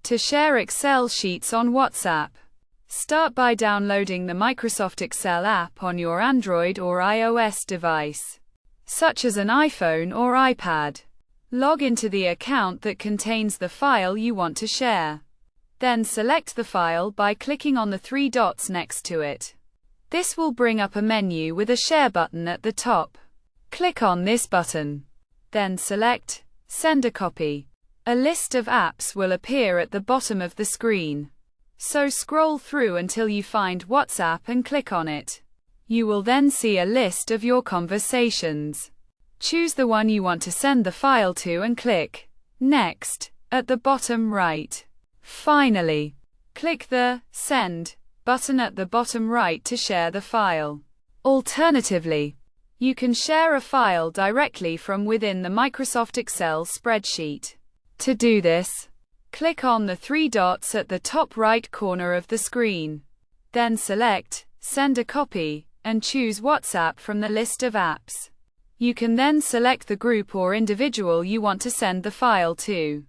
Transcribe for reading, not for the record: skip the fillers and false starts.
To share Excel sheets on WhatsApp. Start by downloading the Microsoft Excel app on your Android or iOS device, such as an iPhone or iPad. Log into the account that contains the file you want to share. Then select the file by clicking on the three dots next to it. This will bring up a menu with a share button at the top. Click on this button. Then select Send a copy. A list of apps will appear at the bottom of the screen. So scroll through until you find WhatsApp and click on it. You will then see a list of your conversations. Choose the one you want to send the file to and click Next at the bottom right. Finally, click the Send button at the bottom right to share the file. Alternatively, you can share a file directly from within the Microsoft Excel spreadsheet. To do this, click on the three dots at the top right corner of the screen. Then select Send a copy and choose WhatsApp from the list of apps. You can then select the group or individual you want to send the file to.